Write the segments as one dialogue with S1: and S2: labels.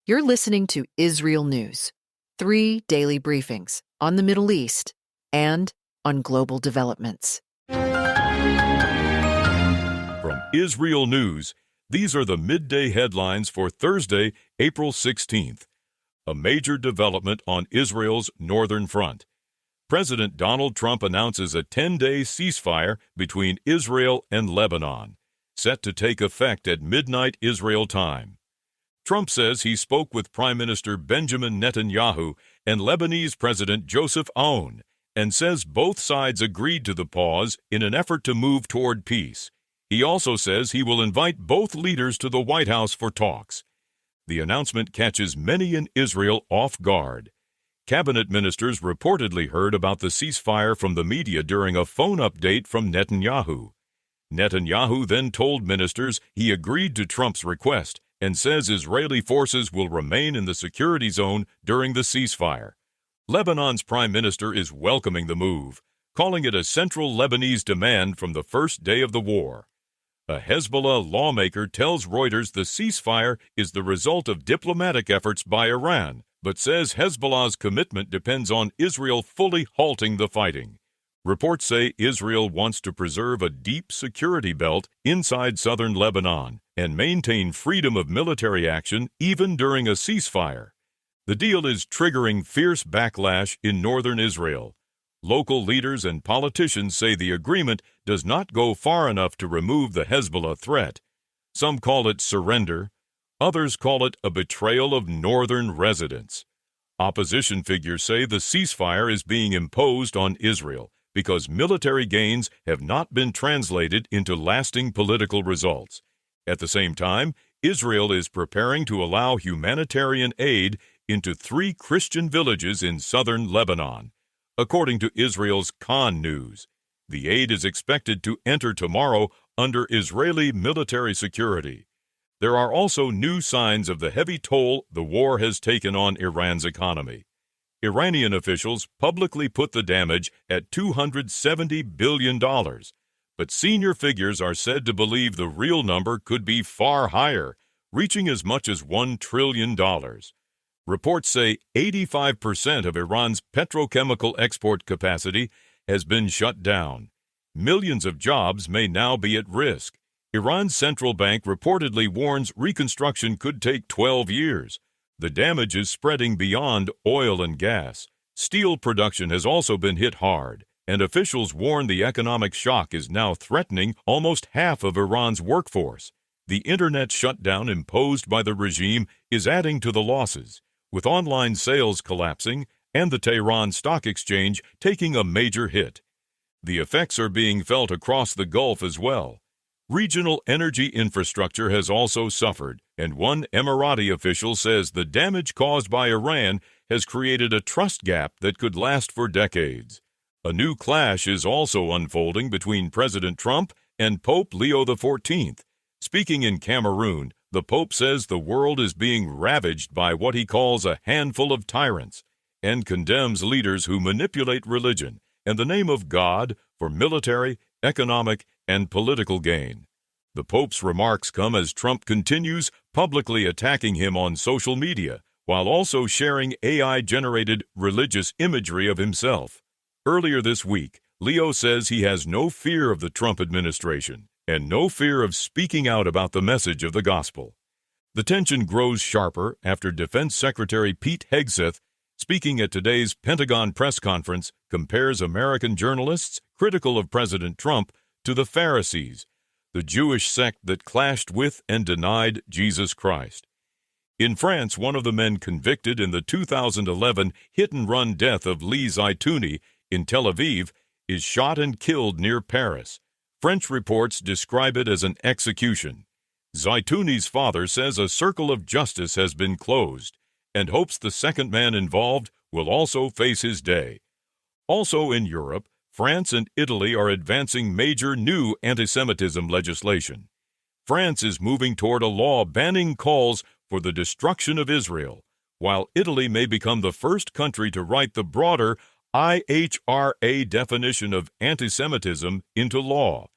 S1: You're listening to IsReal News, 3 daily briefings on the Middle East and on global developments.
S2: From IsReal News, these are the midday headlines for Thursday, April 16th. A major development on Israel's northern front. President Donald Trump announces a 10-day ceasefire between Israel and Lebanon, set to take effect at midnight Israel time. Trump says he spoke with Prime Minister Benjamin Netanyahu and Lebanese President Joseph Aoun, and says both sides agreed to the pause in an effort to move toward peace. He also says he will invite both leaders to the White House for talks. The announcement catches many in Israel off guard. Cabinet ministers reportedly heard about the ceasefire from the media during a phone update from Netanyahu. Netanyahu then told ministers he agreed to Trump's request and says Israeli forces will remain in the security zone during the ceasefire. Lebanon's prime minister is welcoming the move, calling it a central Lebanese demand from the first day of the war. A Hezbollah lawmaker tells Reuters the ceasefire is the result of diplomatic efforts by Iran, but says Hezbollah's commitment depends on Israel fully halting the fighting. Reports say Israel wants to preserve a deep security belt inside southern Lebanon and maintain freedom of military action even during a ceasefire. The deal is triggering fierce backlash in northern Israel. Local leaders and politicians say the agreement does not go far enough to remove the Hezbollah threat. Some call it surrender. Others call it a betrayal of northern residents. Opposition figures say the ceasefire is being imposed on Israel because military gains have not been translated into lasting political results. At the same time, Israel is preparing to allow humanitarian aid into 3 Christian villages in southern Lebanon. According to Israel's Khan News, the aid is expected to enter tomorrow under Israeli military security. There are also new signs of the heavy toll the war has taken on Iran's economy. Iranian officials publicly put the damage at $270 billion, but senior figures are said to believe the real number could be far higher, reaching as much as $1 trillion. Reports say 85% of Iran's petrochemical export capacity has been shut down. Millions of jobs may now be at risk. Iran's central bank reportedly warns reconstruction could take 12 years. The damage is spreading beyond oil and gas. Steel production has also been hit hard, and officials warn the economic shock is now threatening almost half of Iran's workforce. The internet shutdown imposed by the regime is adding to the losses, with online sales collapsing and the Tehran Stock Exchange taking a major hit. The effects are being felt across the Gulf as well. Regional energy infrastructure has also suffered, and one Emirati official says the damage caused by Iran has created a trust gap that could last for decades. A new clash is also unfolding between President Trump and Pope Leo XIV. Speaking in Cameroon, the Pope says the world is being ravaged by what he calls a handful of tyrants, and condemns leaders who manipulate religion and the name of God for military, economic, and political gain. The Pope's remarks come as Trump continues publicly attacking him on social media, while also sharing AI-generated religious imagery of himself. Earlier this week, Leo says he has no fear of the Trump administration and no fear of speaking out about the message of the gospel. The tension grows sharper after Defense Secretary Pete Hegseth, speaking at today's Pentagon press conference, compares American journalists critical of President Trump to the Pharisees, the Jewish sect that clashed with and denied Jesus Christ. In France, one of the men convicted in the 2011 hit-and-run death of Lee Zeitouni in Tel Aviv is shot and killed near Paris. French reports describe it as an execution. Zeitouni's father says a circle of justice has been closed and hopes the second man involved will also face his day. Also in Europe, France and Italy are advancing major new anti-Semitism legislation. France is moving toward a law banning calls for the destruction of Israel, while Italy may become the first country to write the broader IHRA definition of anti-Semitism into law.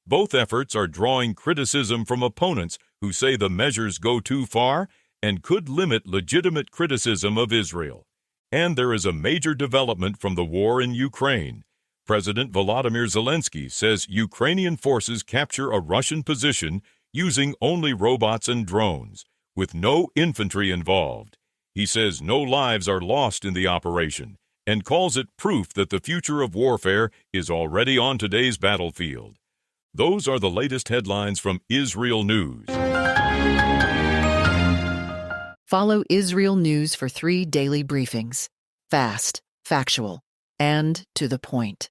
S2: Both efforts are drawing criticism from opponents who say the measures go too far and could limit legitimate criticism of Israel. And there is a major development from the war in Ukraine. President Volodymyr Zelensky says Ukrainian forces capture a Russian position using only robots and drones, with no infantry involved. He says no lives are lost in the operation and calls it proof that the future of warfare is already on today's battlefield. Those are the latest headlines from IsReal News.
S1: Follow IsReal News for 3 daily briefings. Fast, factual, and to the point.